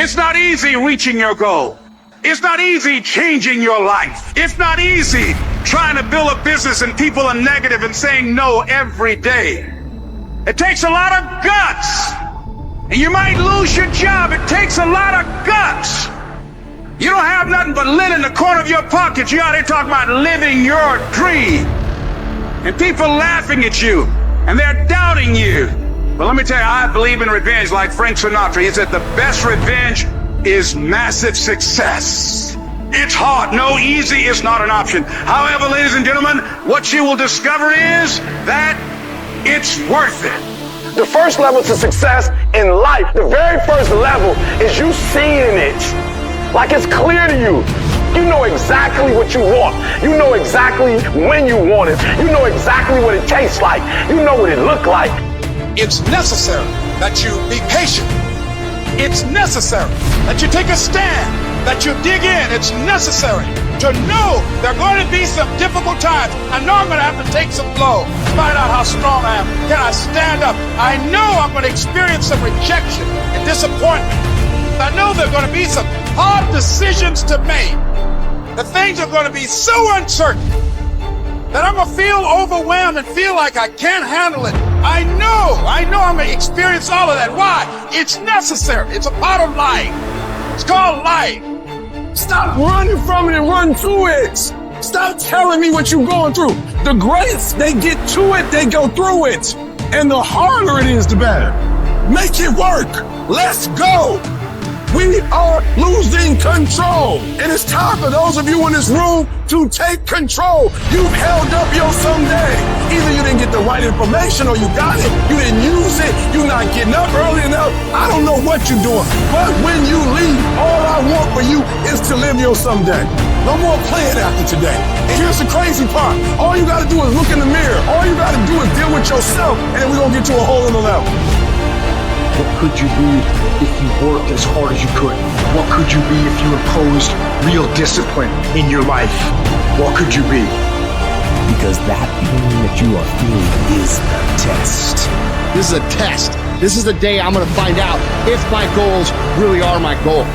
It's not easy reaching your goal. It's not easy changing your life. It's not easy trying to build a business and people are negative and saying no every day. It takes a lot of guts. And you might lose your job. It takes a lot of guts. You don't have nothing but lint in the corner of your pocket. You out there talking about living your dream. And people laughing at you. And they're doubting you. But let me tell you, I believe in revenge like Frank Sinatra. He said the best revenge is massive success. It's hard. No, easy is not an option. However, ladies and gentlemen, what you will discover is that it's worth it. The first level to success in life, the very first level, is you seeing it. Like it's clear to you. You know exactly what you want. You know exactly when you want it. You know exactly what it tastes like. You know what it looks like. It's necessary that you be patient. It's necessary that you take a stand, that you dig in. It's necessary to know there are going to be some difficult times. I know I'm going to have to take some blow, find out how strong I am. Can I stand up? I know I'm going to experience some rejection and disappointment. I know there are going to be some hard decisions to make. The things are going to be so uncertain that I'm going to feel overwhelmed and feel like I can't handle it. I know I'm going to experience all of that. Why? It's necessary. It's a part of life. It's called life. Stop running from it and run to it. Stop telling me what you're going through. The greats, they get to it, they go through it. And the harder it is, the better. Make it work. Let's go. We are losing control. And it's time for those of you in this room to take control. You've held up your someday. Either you didn't get the right information or you got it. You didn't use it. You're not getting up early enough. I don't know what you're doing. But when you leave, all I want for you is to live your someday. No more playing after today. And here's the crazy part. All you got to do is look in the mirror. All you got to do is deal with yourself. And then we're going to get to a whole other level. What could you be if you worked as hard as you could? What could you be if you imposed real discipline in your life? What could you be? Because that pain that you are feeling is the test. This is a test. This is the day I'm going to find out if my goals really are my goals.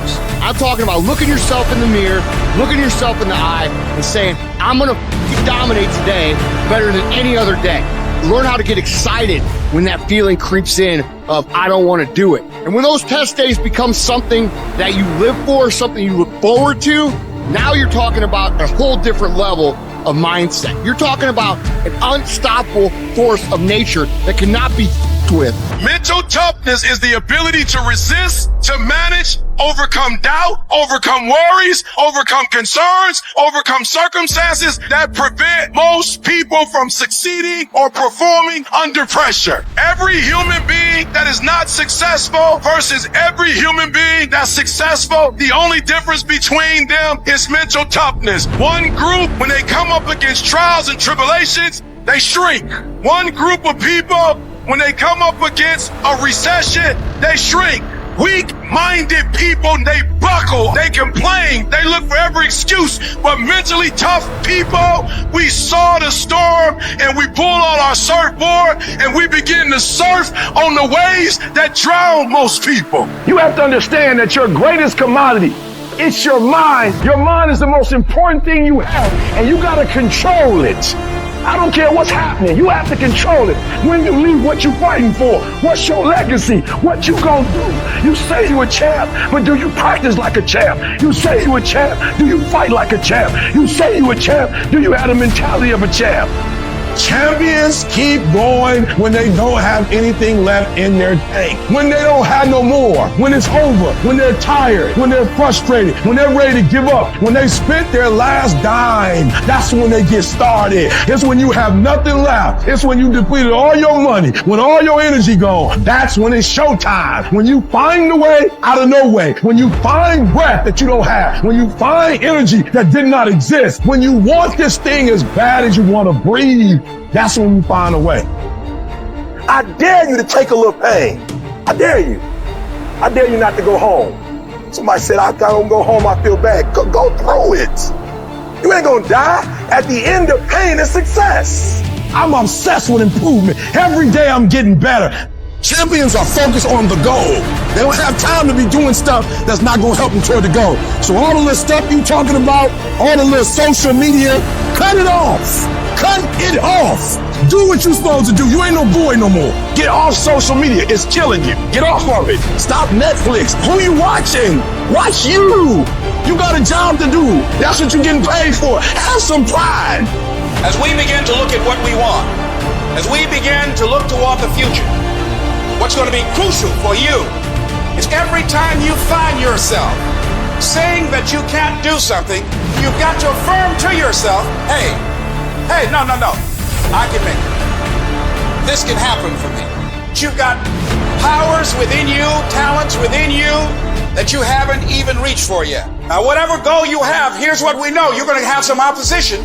I'm talking about looking yourself in the mirror, looking yourself in the eye, and saying, I'm going to dominate today better than any other day. Learn how to get excited when that feeling creeps in of, I don't want to do it. And when those test days become something that you live for, something you look forward to, now you're talking about a whole different level of mindset. You're talking about an unstoppable force of nature that cannot be with. Mental toughness is the ability to resist, to manage, overcome doubt, overcome worries, overcome concerns, overcome circumstances that prevent most people from succeeding or performing under pressure. Every human being that is not successful versus every human being that's successful, the only difference between them is mental toughness. One group, when they come up against trials and tribulations, they shrink. One group of people, when they come up against a recession, they shrink. Weak-minded people, they buckle, they complain, they look for every excuse. But mentally tough people, we saw the storm and we pull on our surfboard and we begin to surf on the waves that drown most people. You have to understand that your greatest commodity, it's your mind. Your mind is the most important thing you have, and you got to control it. I don't care what's happening. You have to control it. When you leave, what you fighting for? What's your legacy? What you gonna do? You say you a champ, but do you practice like a champ? You say you a champ, do you fight like a champ? You say you a champ, do you have the mentality of a champ? Champions keep going when they don't have anything left in their tank. When they don't have no more. When it's over. When they're tired. When they're frustrated. When they're ready to give up. When they spent their last dime. That's when they get started. It's when you have nothing left. It's when you depleted all your money. When all your energy gone. That's when it's showtime. When you find the way out of no way. When you find breath that you don't have. When you find energy that did not exist. When you want this thing as bad as you want to breathe. That's when you find a way. I dare you to take a little pain. I dare you. I dare you not to go home. Somebody said, I don't go home, I feel bad. Go through it. You ain't gonna die. At the end of pain is success. I'm obsessed with improvement. Every day I'm getting better. Champions are focused on the goal. They don't have time to be doing stuff that's not going to help them toward the goal. So all the little stuff you talking about, all the little social media, cut it off. Cut it off. Do what you're supposed to do. You ain't no boy no more. Get off social media. It's killing you. Get off of it. Stop Netflix. Who you watching? Watch you. You got a job to do. That's what you're getting paid for. Have some pride. As we begin to look at what we want, as we begin to look toward the future, what's going to be crucial for you is every time you find yourself saying that you can't do something, you've got to affirm to yourself, hey, no, I can make it. This can happen for me. You've got powers within you, talents within you that you haven't even reached for yet. Now, whatever goal you have, here's what we know. You're going to have some opposition.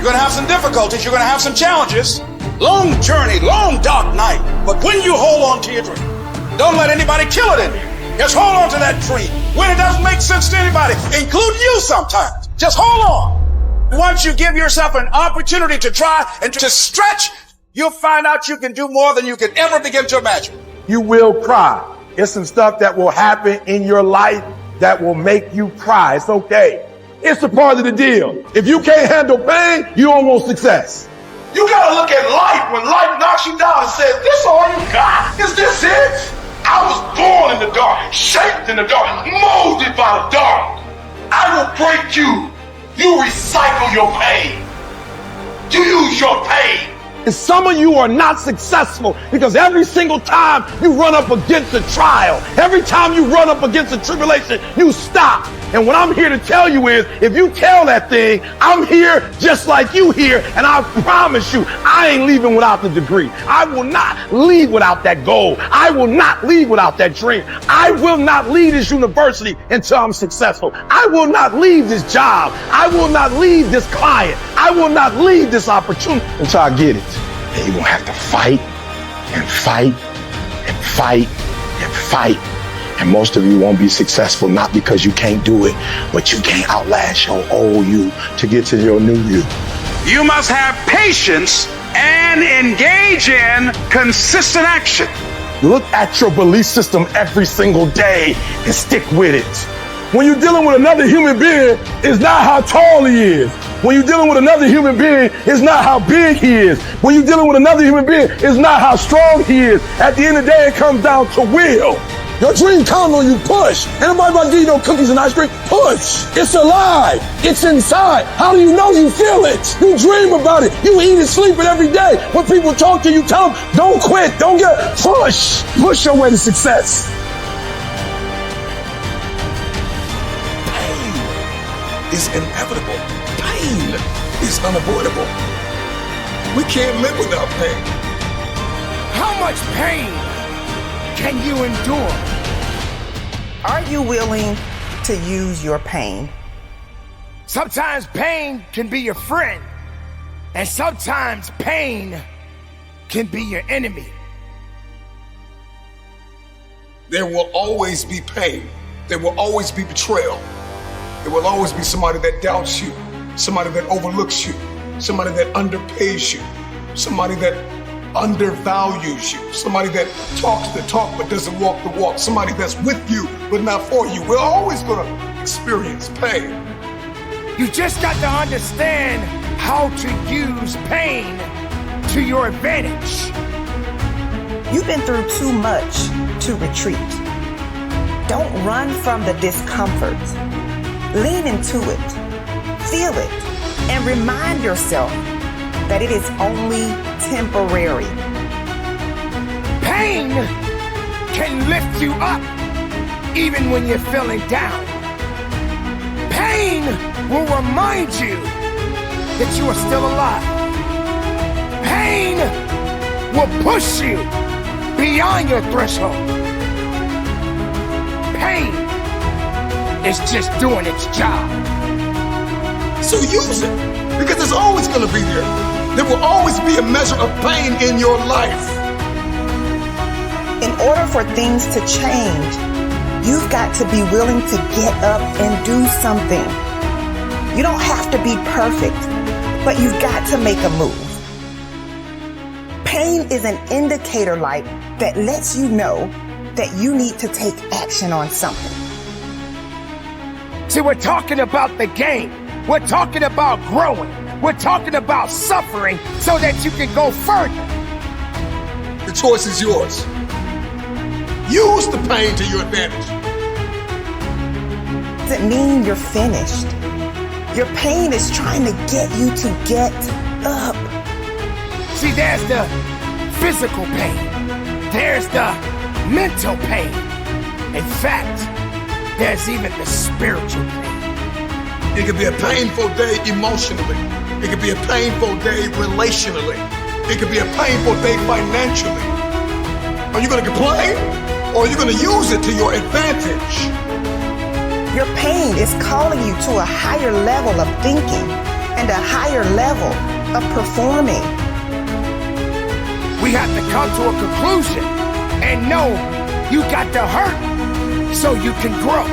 You're going to have some difficulties. You're going to have some challenges. Long journey, long dark night. But when you hold on to your dream, don't let anybody kill it in you. Just hold on to that dream. When it doesn't make sense to anybody, including you sometimes, just hold on. Once you give yourself an opportunity to try and to stretch, you'll find out you can do more than you could ever begin to imagine. You will cry. It's some stuff that will happen in your life that will make you cry. It's okay. It's a part of the deal. If you can't handle pain, you don't want success. You gotta look at life when life knocks you down and says, this all you got? Is this it? I was born in the dark, shaped in the dark, molded by the dark. I will break you. You recycle your pain. You use your pain. And some of you are not successful because every single time you run up against a trial, every time you run up against a tribulation, you stop. And what I'm here to tell you is, if you tell that thing, I'm here just like you here, and I promise you, I ain't leaving without the degree. I will not leave without that goal. I will not leave without that dream. I will not leave this university until I'm successful. I will not leave this job. I will not leave this client. I will not leave this opportunity until I get it. And you're gonna have to fight and fight and fight and fight. And most of you won't be successful, not because you can't do it, but you can't outlast your old you to get to your new you. You must have patience and engage in consistent action. Look at your belief system every single day and stick with it. When you're dealing with another human being, it's not how tall he is. When you're dealing with another human being, it's not how big he is. When you're dealing with another human being, it's not how strong he is. At the end of the day, it comes down to will. Your dream counts on you. Push. Ain't nobody about to give you no cookies and ice cream. Push. It's alive. It's inside. How do you know you feel it? You dream about it. You eat and sleep it every day. When people talk to you, tell them, don't quit. Don't get push. Push your way to success. Pain is inevitable. Pain is unavoidable. We can't live without pain. How much pain can you endure? Are you willing to use your pain? Sometimes pain can be your friend, and sometimes pain can be your enemy. There will always be pain. There will always be betrayal. There will always be somebody that doubts you, somebody that overlooks you, somebody that underpays you, somebody that undervalues you, somebody that talks the talk but doesn't walk the walk, somebody that's with you but not for you. We're always going to experience pain. You just got to understand how to use pain to your advantage. You've been through too much to retreat. Don't run from the discomfort. Lean into it, feel it, and remind yourself that it is only temporary. Pain can lift you up even when you're feeling down. Pain will remind you that you are still alive. Pain will push you beyond your threshold. Pain is just doing its job. So use it, because it's always going to be there. There will always be a measure of pain in your life. In order for things to change, you've got to be willing to get up and do something. You don't have to be perfect, but you've got to make a move. Pain is an indicator light that lets you know that you need to take action on something. See, we're talking about the game. We're talking about growing. We're talking about suffering so that you can go further. The choice is yours. Use the pain to your advantage. Doesn't mean you're finished. Your pain is trying to get you to get up. See, there's the physical pain. There's the mental pain. In fact, there's even the spiritual pain. It could be a painful day emotionally. It could be a painful day relationally. It could be a painful day financially. Are you going to complain or are you going to use it to your advantage? Your pain is calling you to a higher level of thinking and a higher level of performing. We have to come to a conclusion and know you got to hurt so you can grow.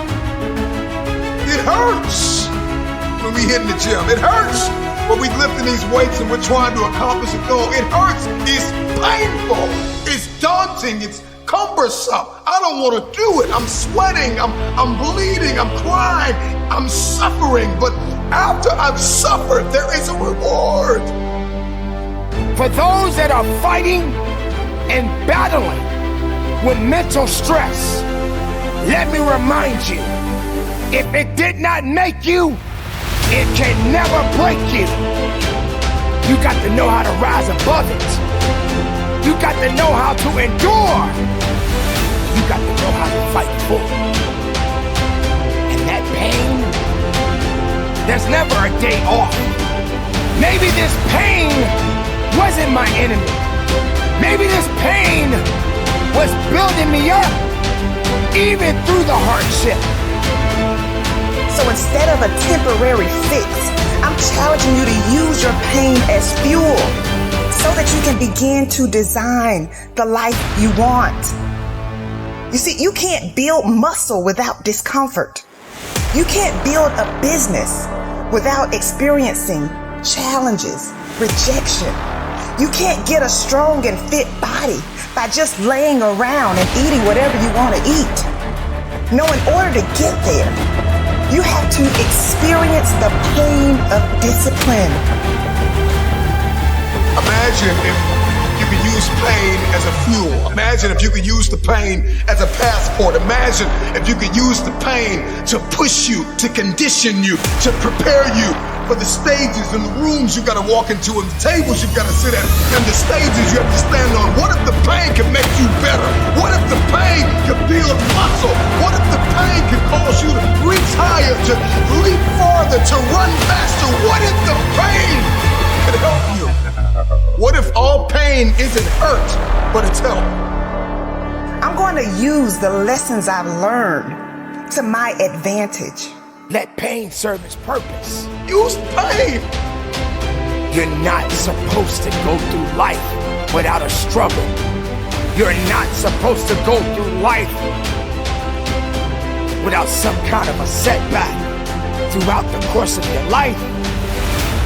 It hurts when we hit in the gym. It hurts when we lifting these weights and we're trying to accomplish a goal. It hurts. It's painful. It's daunting. It's cumbersome. I don't want to do it. I'm sweating. I'm bleeding. I'm crying. I'm suffering. But after I've suffered, there is a reward. For those that are fighting and battling with mental stress, let me remind you, if it did not make you, it can never break you. You got to know how to rise above it. You got to know how to endure. You got to know how to fight for it. And that pain, there's never a day off. Maybe this pain wasn't my enemy. Maybe this pain was building me up, even through the hardship. So instead of a temporary fix, I'm challenging you to use your pain as fuel so that you can begin to design the life you want. You see, you can't build muscle without discomfort. You can't build a business without experiencing challenges, rejection. You can't get a strong and fit body by just laying around and eating whatever you want to eat. No, in order to get there, you have to experience the pain of discipline. Imagine if you could use pain as a fuel. Imagine if you could use the pain as a passport. Imagine if you could use the pain to push you, to condition you, to prepare you for the stages and the rooms you gotta walk into and the tables you gotta sit at and the stages you have to stand on. What if the pain can make you better? What if the pain can build muscle? What if the pain can cause you to reach higher, to leap farther, to run faster? What if the pain can help you? What if all pain isn't hurt, but it's help? I'm going to use the lessons I've learned to my advantage. Let pain serve its purpose. Use pain. You're not supposed to go through life without a struggle. You're not supposed to go through life without some kind of a setback. Throughout the course of your life,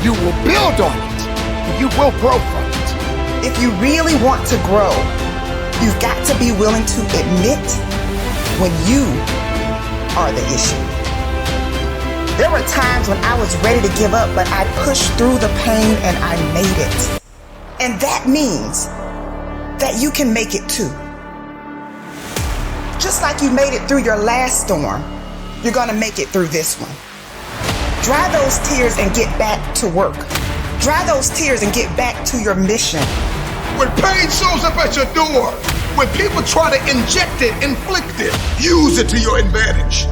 you will build on it. You will grow from it. If you really want to grow, you've got to be willing to admit when you are the issue. There were times when I was ready to give up, but I pushed through the pain and I made it. And that means that you can make it too. Just like you made it through your last storm, you're gonna make it through this one. Dry those tears and get back to work. Dry those tears and get back to your mission. When pain shows up at your door, when people try to inject it, inflict it, use it to your advantage.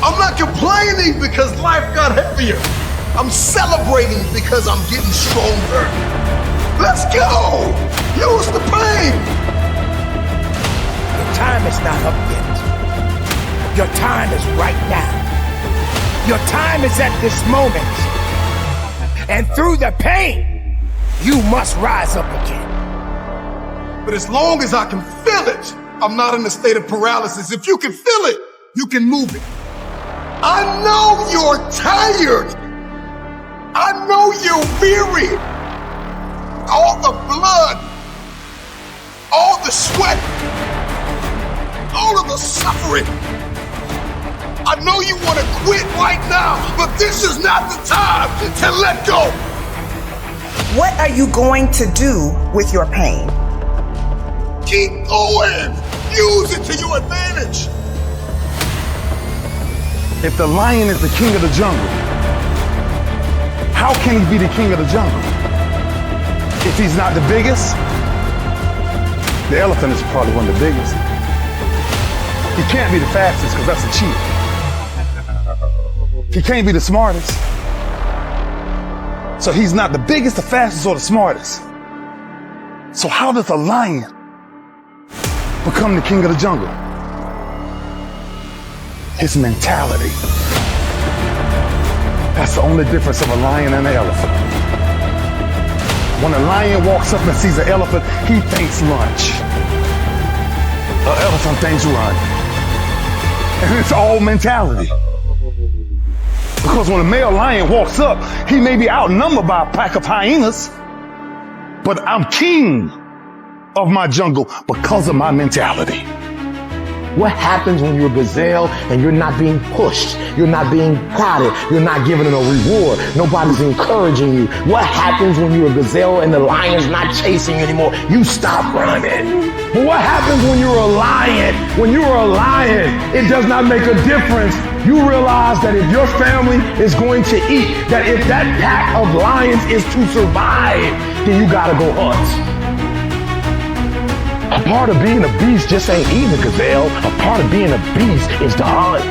I'm not complaining because life got heavier. I'm celebrating because I'm getting stronger. Let's go! Use the pain! Your time is not up yet. Your time is right now. Your time is at this moment. And through the pain, you must rise up again. But as long as I can feel it, I'm not in a state of paralysis. If you can feel it, you can move it. I know you're tired. I know you're weary. all the blood, all the sweat, all of the suffering. I know you want to quit right now, but this is not the time to let go. What are you going to do with your pain? Keep going. Use it to your advantage. If the lion is the king of the jungle, how can he be the king of the jungle? If he's not the biggest, the elephant is probably one of the biggest. He can't be the fastest because that's a cheat. He can't be the smartest. So he's not the biggest, the fastest, or the smartest. So how does a lion become the king of the jungle? His mentality. That's the only difference of a lion and an elephant. When a lion walks up and sees an elephant, he thinks lunch. An elephant thinks run. And it's all mentality. Because when a male lion walks up, he may be outnumbered by a pack of hyenas, but I'm king of my jungle because of my mentality. What happens when you're a gazelle and you're not being pushed? You're not being prodded. You're not given a reward. Nobody's encouraging you. What happens when you're a gazelle and the lion's not chasing you anymore? You stop running. But what happens when you're a lion? When you're a lion, it does not make a difference. You realize that if your family is going to eat, that if that pack of lions is to survive, then you gotta go hunt. A part of being a beast just ain't eating a gazelle. A part of being a beast is the hunt.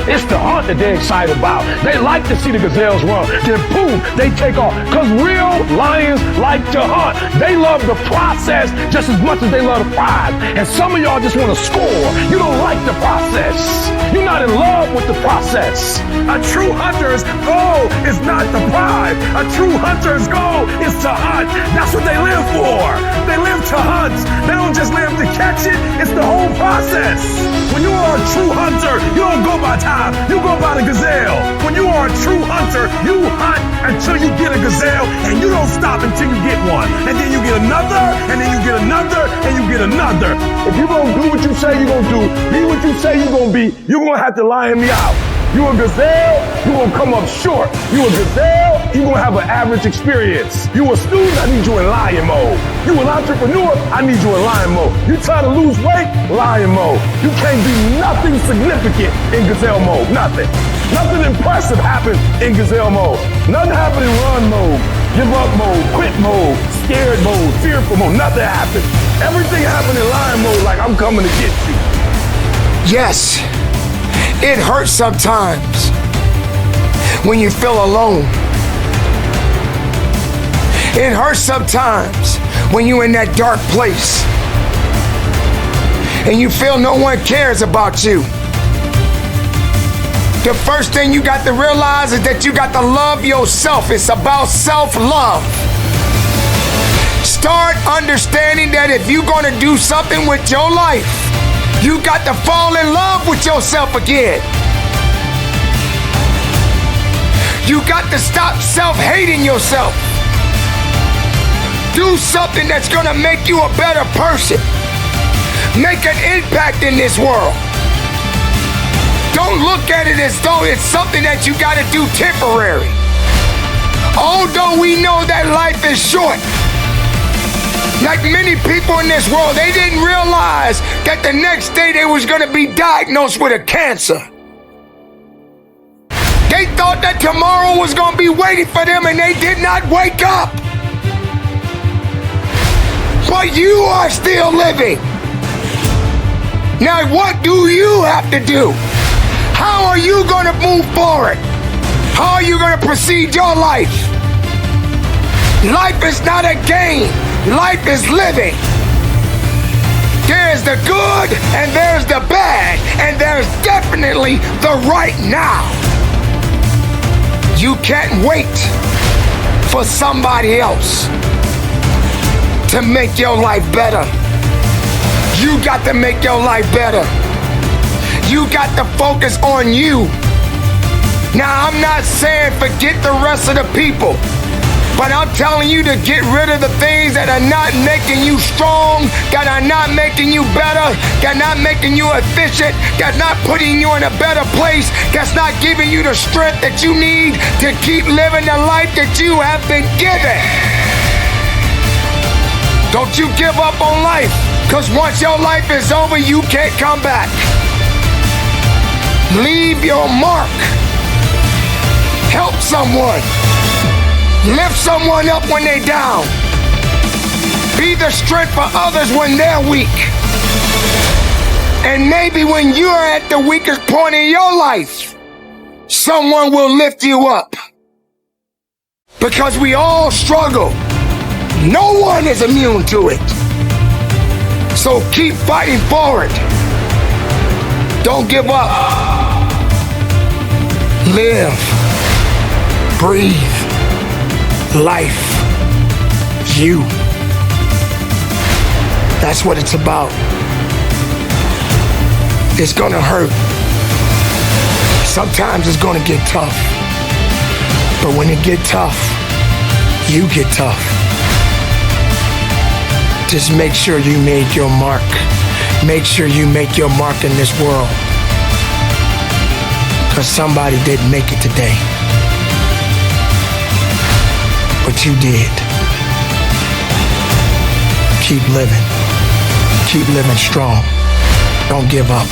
It's the hunt that they're excited about. They like to see the gazelles run. Then boom, they take off. Because real lions like to hunt. They love the process just as much as they love the prize. And some of y'all just want to score. You don't like the process. You're not in love with the process. A true hunter's goal is not the prize. A true hunter's goal is to hunt. That's what they live for. They live to hunt. They don't just live to catch it. It's the whole process. When you are a true hunter, you don't go by time. You go by the gazelle. When you are a true hunter, you hunt until you get a gazelle, and you don't stop until you get one. And then you get another, and then you get another, and you get another. If you're going to do what you say you're going to do, be what you say you're going to be, you're going to have to lion me out. You a gazelle, you're going to come up short. You a gazelle, you're going to have an average experience. You a student, I need you in lion mode. You an entrepreneur, I need you in lion mode. You trying to lose weight, lion mode. You can't do nothing significant in gazelle mode, nothing. Nothing impressive happens in gazelle mode. Nothing happens in run mode, give up mode, quit mode, scared mode, fearful mode, nothing happens. Everything happens in lion mode like I'm coming to get you. Yes, it hurts sometimes when you feel alone. It hurts sometimes when you're in that dark place and you feel no one cares about you. The first thing you got to realize is that you got to love yourself. It's about self-love. Start understanding that if you're going to do something with your life, you got to fall in love with yourself again. You got to stop self-hating yourself. Do something that's gonna make you a better person. Make an impact in this world. Don't look at it as though it's something that you gotta do temporary. Although we know that life is short, like many people in this world, they didn't realize that the next day they was gonna be diagnosed with a cancer. They thought that tomorrow was gonna be waiting for them and they did not wake up. But you are still living. Now what do you have to do? How are you gonna move forward? How are you gonna proceed your life? Life is not a game. Life is living. There's the good and there's the bad, and there's definitely the right now. You can't wait for somebody else to make your life better. You got to make your life better. You got to focus on you. Now, I'm not saying forget the rest of the people. But I'm telling you to get rid of the things that are not making you strong, that are not making you better, that are not making you efficient, that's not putting you in a better place, that's not giving you the strength that you need to keep living the life that you have been given. Don't you give up on life, because once your life is over, you can't come back. Leave your mark. Help someone. Lift someone up when they're down. Be the strength for others when they're weak. And maybe when you're at the weakest point in your life, someone will lift you up. Because we all struggle. No one is immune to it. So keep fighting forward. Don't give up. Live. Breathe. Life. You. That's what it's about. It's gonna hurt. Sometimes it's gonna get tough. But when it get tough, you get tough. Just make sure you made your mark. Make sure you make your mark in this world. Because somebody didn't make it today. But you did. Keep living. Keep living strong. Don't give up.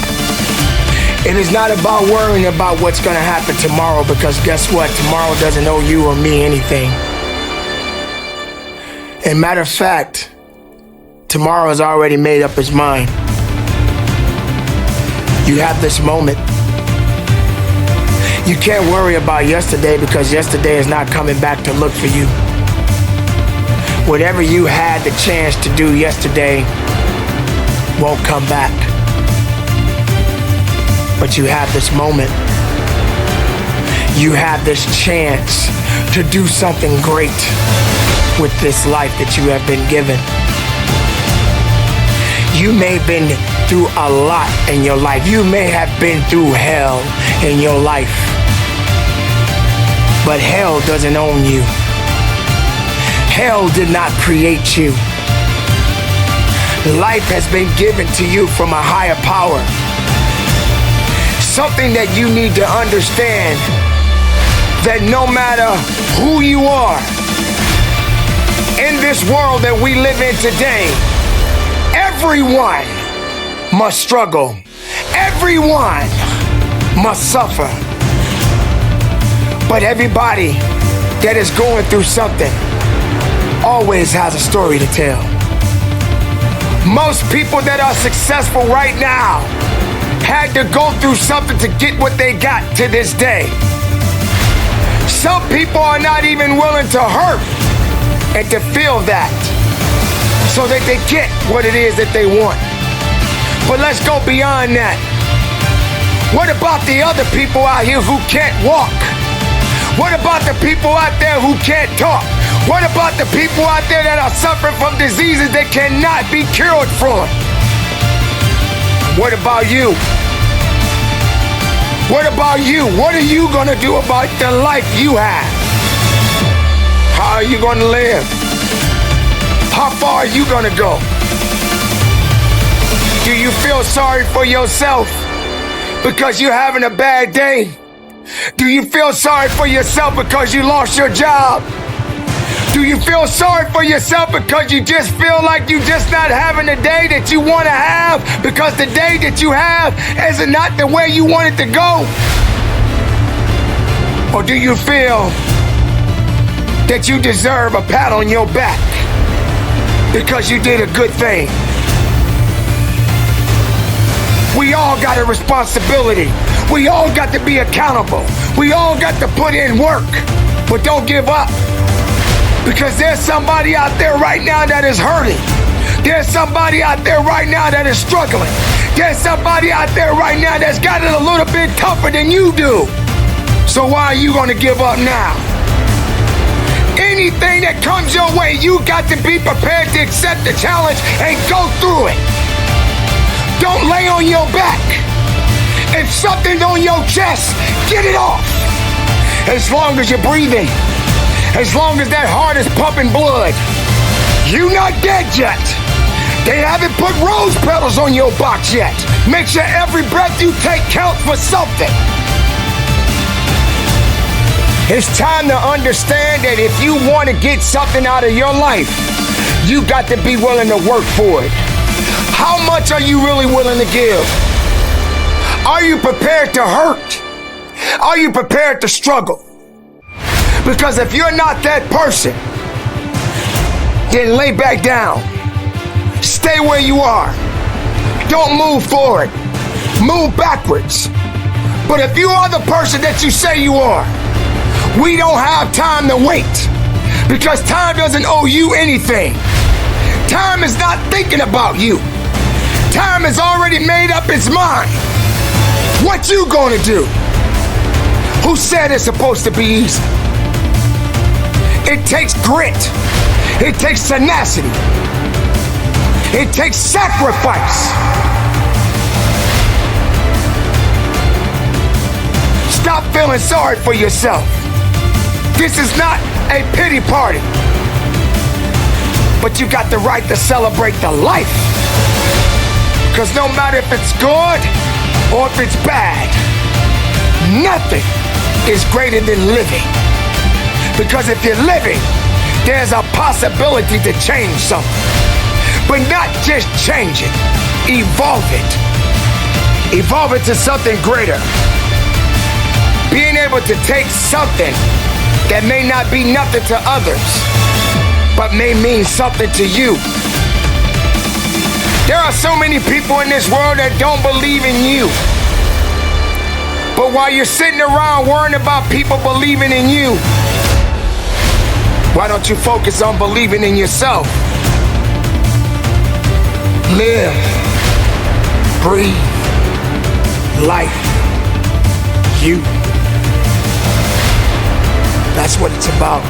It is not about worrying about what's going to happen tomorrow, because guess what? Tomorrow doesn't owe you or me anything. And matter of fact, tomorrow has already made up its mind. You have this moment. You can't worry about yesterday, because yesterday is not coming back to look for you. Whatever you had the chance to do yesterday won't come back. But you have this moment. You have this chance to do something great with this life that you have been given. You may have been through a lot in your life. You may have been through hell in your life. But hell doesn't own you. Hell did not create you. Life has been given to you from a higher power. Something that you need to understand, that no matter who you are, in this world that we live in today, everyone must struggle. Everyone must suffer. But everybody that is going through something always has a story to tell. Most people that are successful right now had to go through something to get what they got to this day. Some people are not even willing to hurt and to feel that, so that they get what it is that they want. But let's go beyond that. What about the other people out here who can't walk? What about the people out there who can't talk? What about the people out there that are suffering from diseases that cannot be cured from? What about you? What about you? What are you gonna do about the life you have? How are you gonna live? How far are you gonna go? Do you feel sorry for yourself because you're having a bad day? Do you feel sorry for yourself because you lost your job? Do you feel sorry for yourself because you just feel like you're just not having the day that you want to have, because the day that you have is not the way you want it to go? Or do you feel that you deserve a pat on your back because you did a good thing? We all got a responsibility. We all got to be accountable. We all got to put in work. But don't give up. Because there's somebody out there right now that is hurting. There's somebody out there right now that is struggling. There's somebody out there right now that's got it a little bit tougher than you do. So why are you going to give up now? Anything that comes your way, you got to be prepared to accept the challenge and go through it. Don't lay on your back. If something's on your chest, get it off. As long as you're breathing, As long as that heart is pumping blood, you not dead yet. They haven't put rose petals on your box yet. Make sure every breath you take counts for something. It's time to understand that if you want to get something out of your life, you got to be willing to work for it. How much are you really willing to give? Are you prepared to hurt? Are you prepared to struggle? Because if you're not that person, then lay back down. Stay where you are. Don't move forward. Move backwards. But if you are the person that you say you are, we don't have time to wait. Because time doesn't owe you anything. Time is not thinking about you. Time has already made up its mind. What you gonna do? Who said it's supposed to be easy? It takes grit. It takes tenacity. It takes sacrifice. Stop feeling sorry for yourself. This is not a pity party. But you got the right to celebrate the life. Because no matter if it's good or if it's bad, nothing is greater than living. Because if you're living, there's a possibility to change something. But not just change it, evolve it. Evolve it to something greater. Being able to take something that may not be nothing to others, but may mean something to you. There are so many people in this world that don't believe in you. But while you're sitting around worrying about people believing in you, why don't you focus on believing in yourself? Live, breathe, life, you. That's what it's about.